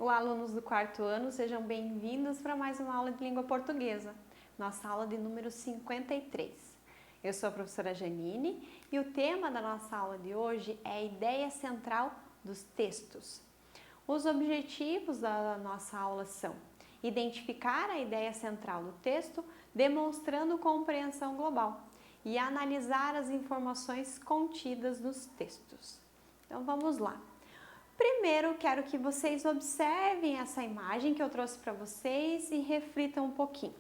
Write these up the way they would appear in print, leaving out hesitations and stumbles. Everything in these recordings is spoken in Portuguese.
Olá, alunos do quarto ano, sejam bem-vindos para mais uma aula de língua portuguesa, nossa aula de número 53. Eu sou a professora Janine e o tema da nossa aula de hoje é a ideia central dos textos. Os objetivos da nossa aula são identificar a ideia central do texto, demonstrando compreensão global, e analisar as informações contidas nos textos. Então vamos lá. Primeiro, quero que vocês observem essa imagem que eu trouxe para vocês e reflitam um pouquinho.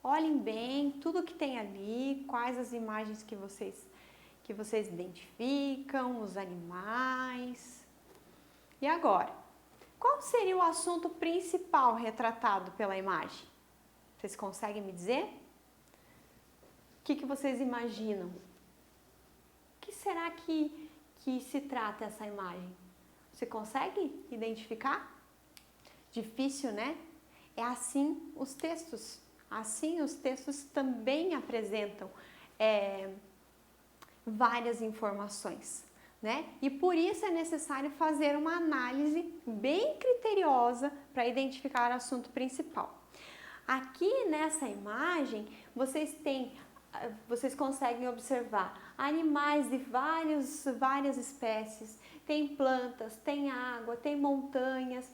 Olhem bem tudo que tem ali, quais as imagens que vocês identificam, os animais. E agora, qual seria o assunto principal retratado pela imagem? Vocês conseguem me dizer? O que vocês imaginam? O que será que se trata essa imagem? Você consegue identificar? Difícil, né? É assim os textos. Assim os textos também apresentam várias informações, né? E por isso é necessário fazer uma análise bem criteriosa para identificar o assunto principal. Aqui nessa imagem, vocês conseguem observar animais de várias espécies, tem plantas, tem água, tem montanhas.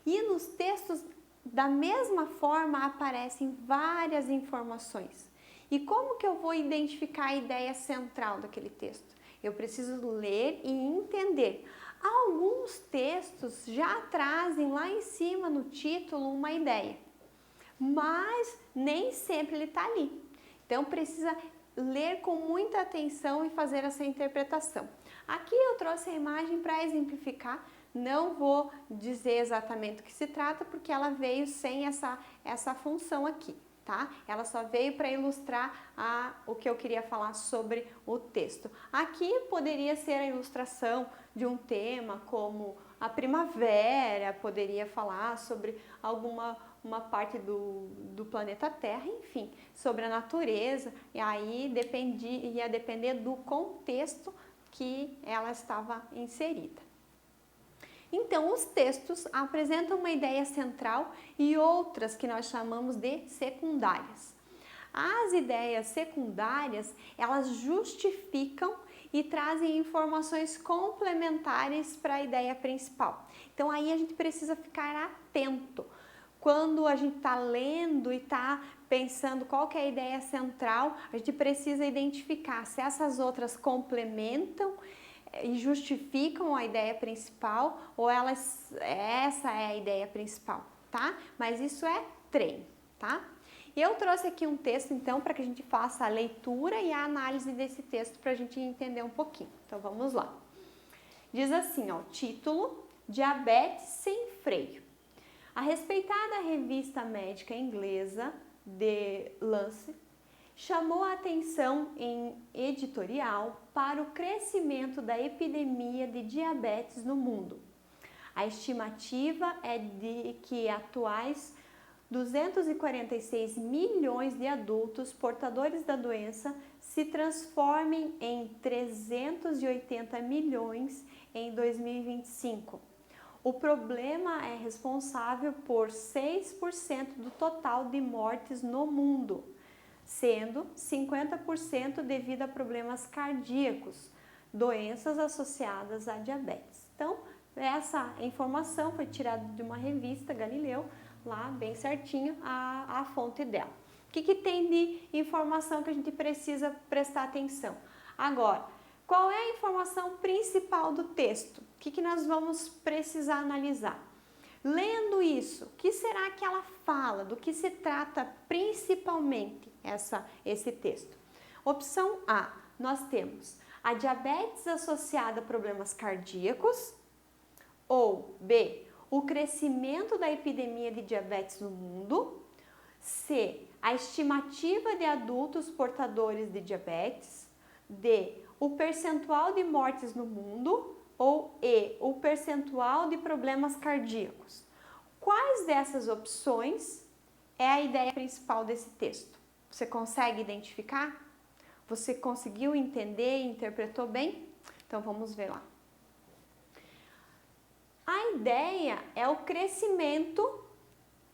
E nos textos, da mesma forma, aparecem várias informações. E como que eu vou identificar a ideia central daquele texto? Eu preciso ler e entender. Alguns textos já trazem lá em cima no título uma ideia, mas nem sempre ele está ali. Então precisa ler com muita atenção e fazer essa interpretação. Aqui eu trouxe a imagem para exemplificar, não vou dizer exatamente o que se trata, porque ela veio sem essa função aqui, tá? Ela só veio para ilustrar o que eu queria falar sobre o texto. Aqui poderia ser a ilustração de um tema como a primavera, poderia falar sobre uma parte do planeta Terra, enfim, sobre a natureza, e aí ia depender do contexto que ela estava inserida. Então, os textos apresentam uma ideia central e outras que nós chamamos de secundárias. As ideias secundárias, elas justificam e trazem informações complementares para a ideia principal. Então, aí a gente precisa ficar atento. Quando a gente está lendo e está pensando qual que é a ideia central, a gente precisa identificar se essas outras complementam e justificam a ideia principal ou essa é a ideia principal, tá? Mas isso é treino, tá? E eu trouxe aqui um texto, então, para que a gente faça a leitura e a análise desse texto para a gente entender um pouquinho. Então, vamos lá. Diz assim, ó, título: Diabetes sem freio. A respeitada revista médica inglesa The Lancet chamou a atenção em editorial para o crescimento da epidemia de diabetes no mundo. A estimativa é de que atuais 246 milhões de adultos portadores da doença se transformem em 380 milhões em 2025. O problema é responsável por 6% do total de mortes no mundo, sendo 50% devido a problemas cardíacos, doenças associadas à diabetes. Então, essa informação foi tirada de uma revista, Galileu, lá bem certinho a fonte dela. O que tem de informação que a gente precisa prestar atenção? Agora, qual é a informação principal do texto? O que nós vamos precisar analisar? Lendo isso, o que será que ela fala? Do que se trata principalmente esse texto? Opção A, nós temos a diabetes associada a problemas cardíacos, ou B, o crescimento da epidemia de diabetes no mundo, C, a estimativa de adultos portadores de diabetes, D, o percentual de mortes no mundo, ou E, o percentual de problemas cardíacos. Quais dessas opções é a ideia principal desse texto? Você consegue identificar? Você conseguiu entender e interpretou bem? Então vamos ver lá. A ideia é o crescimento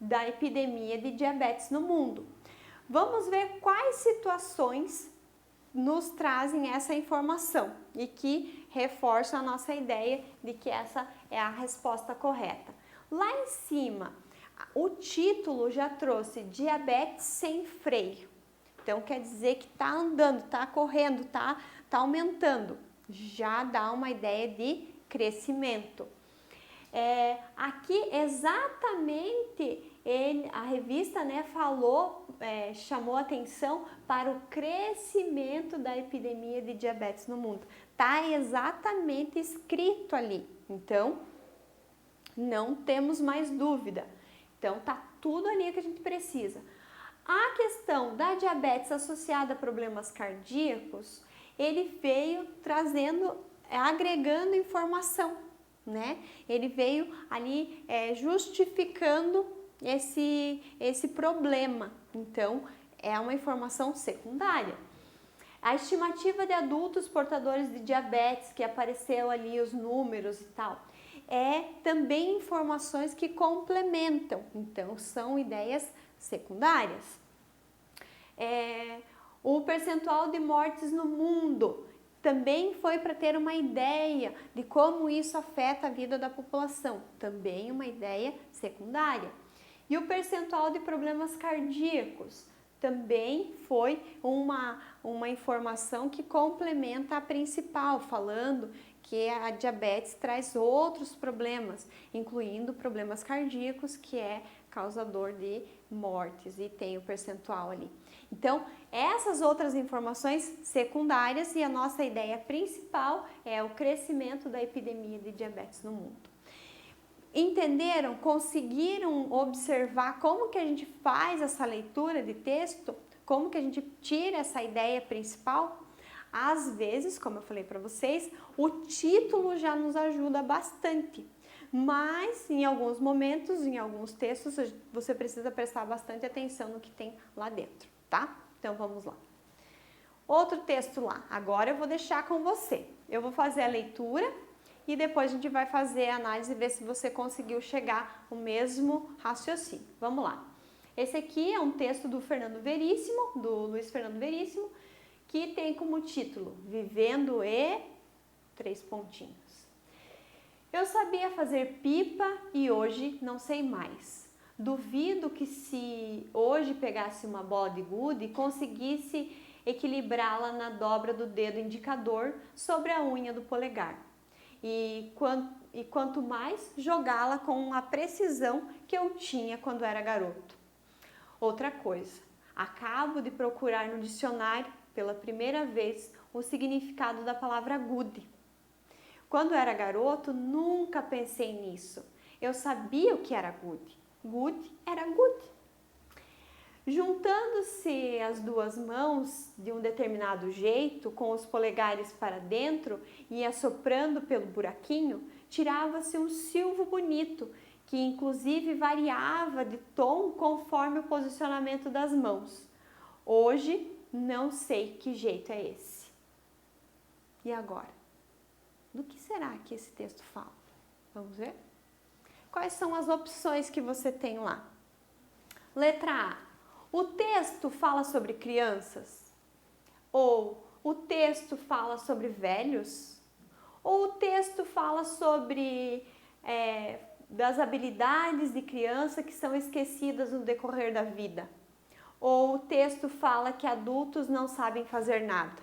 da epidemia de diabetes no mundo. Vamos ver quais situações nos trazem essa informação e que reforçam a nossa ideia de que essa é a resposta correta. Lá em cima, o título já trouxe diabetes sem freio. Então quer dizer que está andando, está correndo, está aumentando. Já dá uma ideia de crescimento. Aqui exatamente a revista, né, chamou atenção para o crescimento da epidemia de diabetes no mundo. Tá exatamente escrito ali. Então, não temos mais dúvida. Então, tá tudo ali que a gente precisa. A questão da diabetes associada a problemas cardíacos, ele veio agregando informação, né? Ele veio ali justificando esse problema. Então, é uma informação secundária. A estimativa de adultos portadores de diabetes, que apareceu ali os números e tal, também informações que complementam. Então, são ideias secundárias. O percentual de mortes no mundo também foi para ter uma ideia de como isso afeta a vida da população, também uma ideia secundária. E o percentual de problemas cardíacos também foi uma informação que complementa a principal, falando que a diabetes traz outros problemas, incluindo problemas cardíacos, que é causador de mortes, e tem o percentual ali. Então, essas outras informações secundárias, e a nossa ideia principal é o crescimento da epidemia de diabetes no mundo. Entenderam? Conseguiram observar como que a gente faz essa leitura de texto? Como que a gente tira essa ideia principal? Às vezes, como eu falei para vocês, o título já nos ajuda bastante. Mas, em alguns momentos, em alguns textos, você precisa prestar bastante atenção no que tem lá dentro, tá? Então, vamos lá. Outro texto lá. Agora eu vou deixar com você. Eu vou fazer a leitura e depois a gente vai fazer a análise e ver se você conseguiu chegar ao mesmo raciocínio. Vamos lá. Esse aqui é um texto do Luiz Fernando Veríssimo, que tem como título Vivendo e... Eu sabia fazer pipa e hoje não sei mais. Duvido que se hoje pegasse uma bola de gude conseguisse equilibrá-la na dobra do dedo indicador sobre a unha do polegar. E quanto mais jogá-la com a precisão que eu tinha quando era garoto. Outra coisa, acabo de procurar no dicionário pela primeira vez o significado da palavra gude. Quando era garoto, nunca pensei nisso. Eu sabia o que era gude. Gude era gude. Juntando-se as duas mãos de um determinado jeito, com os polegares para dentro e assoprando pelo buraquinho, tirava-se um silvo bonito, que inclusive variava de tom conforme o posicionamento das mãos. Hoje, não sei que jeito é esse. E agora? Do que será que esse texto fala? Vamos ver? Quais são as opções que você tem lá? Letra A. O texto fala sobre crianças? Ou o texto fala sobre velhos? Ou o texto fala sobre das habilidades de criança que são esquecidas no decorrer da vida? Ou o texto fala que adultos não sabem fazer nada?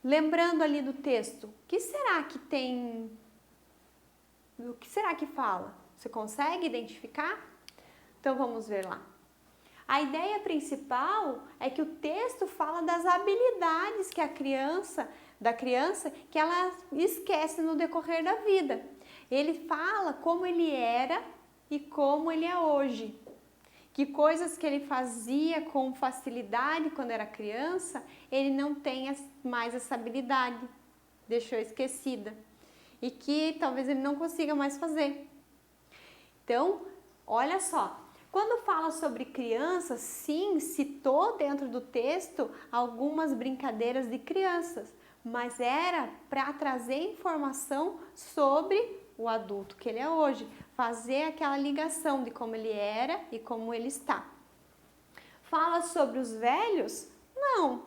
Lembrando ali do texto, o que será que tem? O que será que fala? Você consegue identificar? Então vamos ver lá. A ideia principal é que o texto fala das habilidades que da criança que ela esquece no decorrer da vida. Ele fala como ele era e como ele é hoje. Que coisas que ele fazia com facilidade quando era criança, ele não tem mais essa habilidade, deixou esquecida. E que talvez ele não consiga mais fazer. Então, olha só, quando fala sobre crianças, sim, citou dentro do texto algumas brincadeiras de crianças, mas era para trazer informação sobre o adulto que ele é hoje, fazer aquela ligação de como ele era e como ele está. Fala sobre os velhos? Não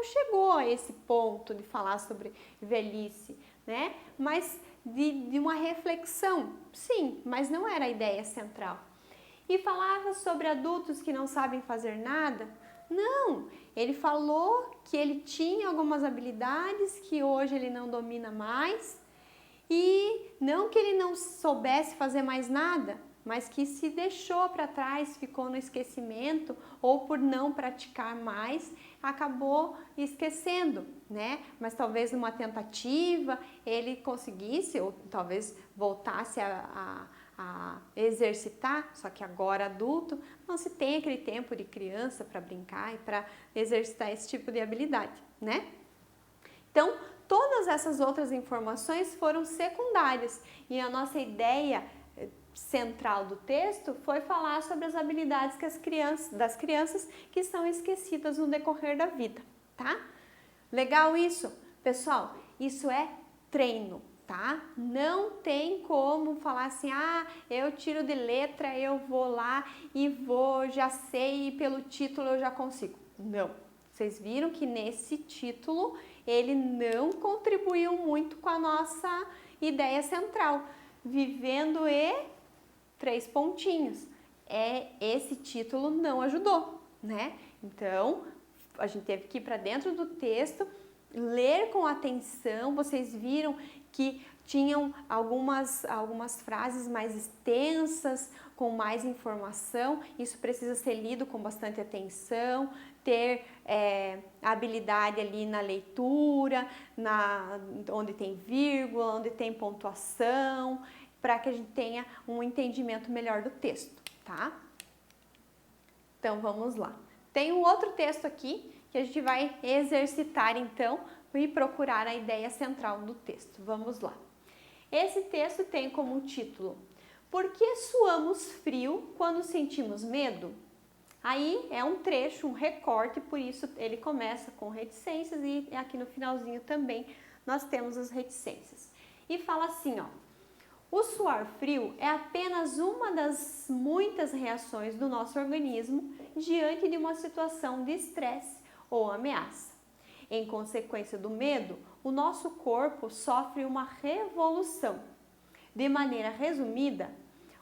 chegou a esse ponto de falar sobre velhice, né? Mas de uma reflexão, sim, mas não era a ideia central. E falava sobre adultos que não sabem fazer nada? Não, ele falou que ele tinha algumas habilidades que hoje ele não domina mais e não que ele não soubesse fazer mais nada, mas que se deixou para trás, ficou no esquecimento ou por não praticar mais, acabou esquecendo, né? Mas talvez numa tentativa ele conseguisse ou talvez voltasse a exercitar, só que agora adulto, não se tem aquele tempo de criança para brincar e para exercitar esse tipo de habilidade, né? Então, todas essas outras informações foram secundárias e a nossa ideia central do texto foi falar sobre as habilidades das crianças que são esquecidas no decorrer da vida, tá? Legal isso? Pessoal, isso é treino, tá? Não tem como falar assim, eu tiro de letra, eu vou lá e já sei e pelo título eu já consigo. Não. Vocês viram que nesse título ele não contribuiu muito com a nossa ideia central. Vivendo e 3 pontinhos. Esse título não ajudou, né? Então, a gente teve que ir para dentro do texto, ler com atenção. Vocês viram que tinham algumas frases mais extensas, com mais informação. Isso precisa ser lido com bastante atenção, ter habilidade ali na leitura, onde tem vírgula, onde tem pontuação, para que a gente tenha um entendimento melhor do texto, tá? Então, vamos lá. Tem um outro texto aqui que a gente vai exercitar, então, e procurar a ideia central do texto. Vamos lá. Esse texto tem como título: Por que suamos frio quando sentimos medo? Aí é um trecho, um recorte, por isso ele começa com reticências e aqui no finalzinho também nós temos as reticências. E fala assim, ó: o suor frio é apenas uma das muitas reações do nosso organismo diante de uma situação de estresse ou ameaça. Em consequência do medo, o nosso corpo sofre uma revolução. De maneira resumida,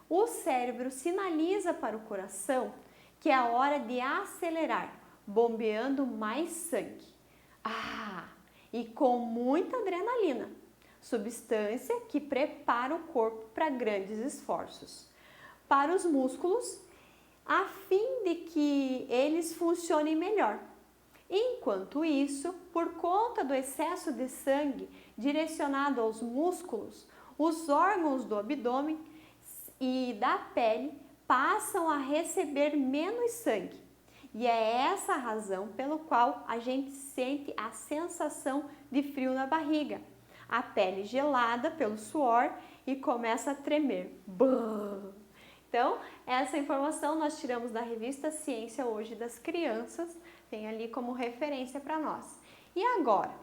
o cérebro sinaliza para o coração que é a hora de acelerar, bombeando mais sangue. E com muita adrenalina, substância que prepara o corpo para grandes esforços. Para os músculos, a fim de que eles funcionem melhor. Enquanto isso, por conta do excesso de sangue direcionado aos músculos, os órgãos do abdômen e da pele passam a receber menos sangue. E é essa a razão pelo qual a gente sente a sensação de frio na barriga, a pele gelada pelo suor e começa a tremer. Então, essa informação nós tiramos da revista Ciência Hoje das Crianças, tem ali como referência para nós. E agora,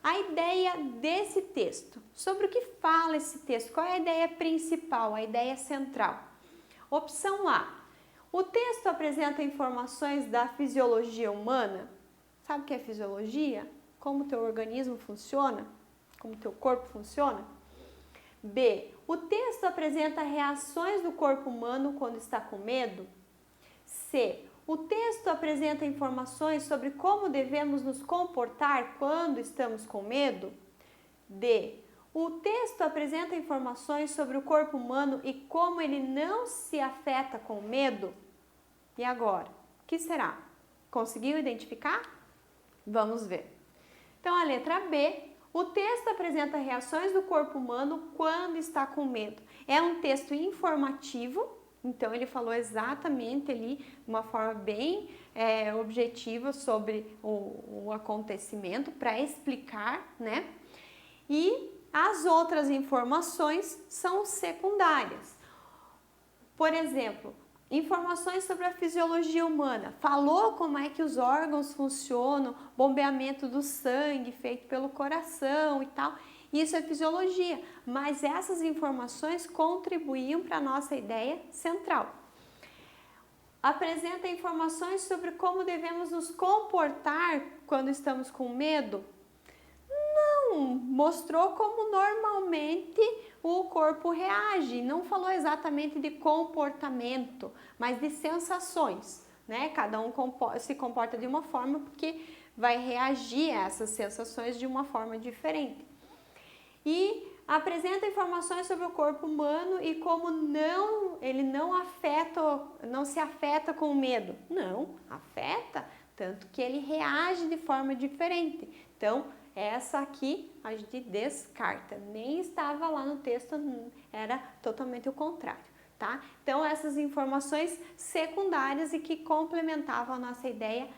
a ideia desse texto. Sobre o que fala esse texto? Qual é a ideia principal, a ideia central? Opção A. O texto apresenta informações da fisiologia humana. Sabe o que é fisiologia? Como o teu organismo funciona? Como o teu corpo funciona? B. O texto apresenta reações do corpo humano quando está com medo? C. O texto apresenta informações sobre como devemos nos comportar quando estamos com medo? D. O texto apresenta informações sobre o corpo humano e como ele não se afeta com medo? E agora, o que será? Conseguiu identificar? Vamos ver. Então, a letra B, o texto apresenta reações do corpo humano quando está com medo. É um texto informativo, então ele falou exatamente ali, de uma forma bem objetiva sobre o acontecimento, para explicar, né? E as outras informações são secundárias. Por exemplo, Informações sobre a fisiologia humana. Falou como é que os órgãos funcionam, bombeamento do sangue feito pelo coração e tal. Isso é fisiologia, mas essas informações contribuíam para a nossa ideia central. Apresenta informações sobre como devemos nos comportar quando estamos com medo? Não, mostrou como normalmente o corpo reage, não falou exatamente de comportamento, mas de sensações, né? Cada um se comporta de uma forma porque vai reagir a essas sensações de uma forma diferente. E apresenta informações sobre o corpo humano e como ele não se afeta com o medo. Não, afeta, tanto que ele reage de forma diferente. Então, essa aqui a gente descarta, nem estava lá no texto, era totalmente o contrário, tá? Então, essas informações secundárias e que complementavam a nossa ideia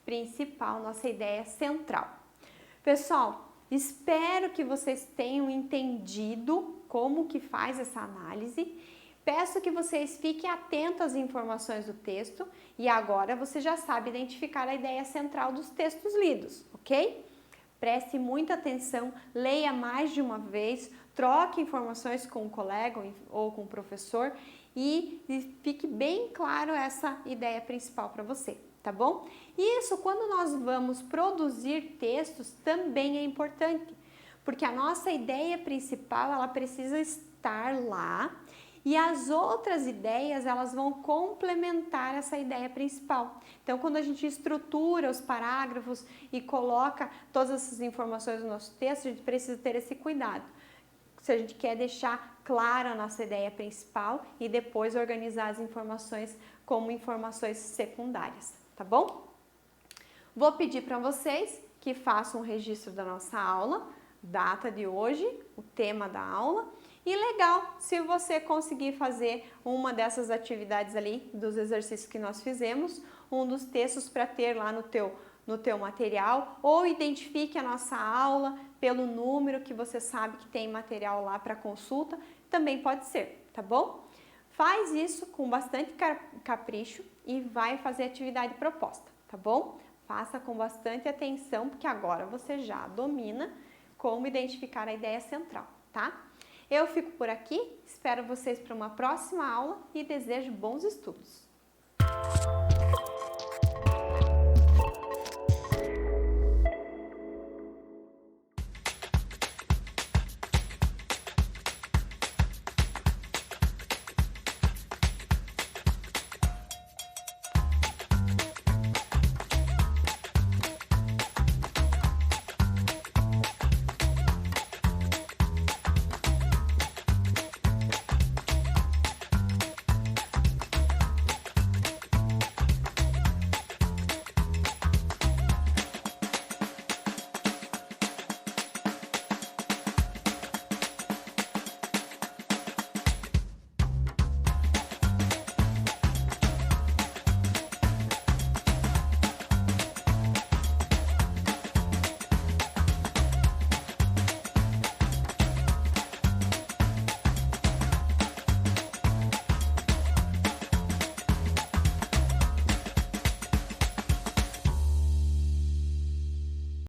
principal, nossa ideia central. Pessoal, espero que vocês tenham entendido como que faz essa análise. Peço que vocês fiquem atentos às informações do texto e agora você já sabe identificar a ideia central dos textos lidos, ok? Preste muita atenção, leia mais de uma vez, troque informações com um colega ou com o professor e fique bem claro essa ideia principal para você, tá bom? Isso, quando nós vamos produzir textos, também é importante, porque a nossa ideia principal, ela precisa estar lá e as outras ideias, elas vão complementar essa ideia principal. Então, quando a gente estrutura os parágrafos e coloca todas essas informações no nosso texto, a gente precisa ter esse cuidado. Se a gente quer deixar clara a nossa ideia principal e depois organizar as informações como informações secundárias, tá bom? Vou pedir para vocês que façam um registro da nossa aula, data de hoje, o tema da aula. E legal, se você conseguir fazer uma dessas atividades ali, dos exercícios que nós fizemos, um dos textos para ter lá no teu material, ou identifique a nossa aula pelo número que você sabe que tem material lá para consulta, também pode ser, tá bom? Faz isso com bastante capricho e vai fazer a atividade proposta, tá bom? Faça com bastante atenção, porque agora você já domina como identificar a ideia central, tá? Eu fico por aqui, espero vocês para uma próxima aula e desejo bons estudos!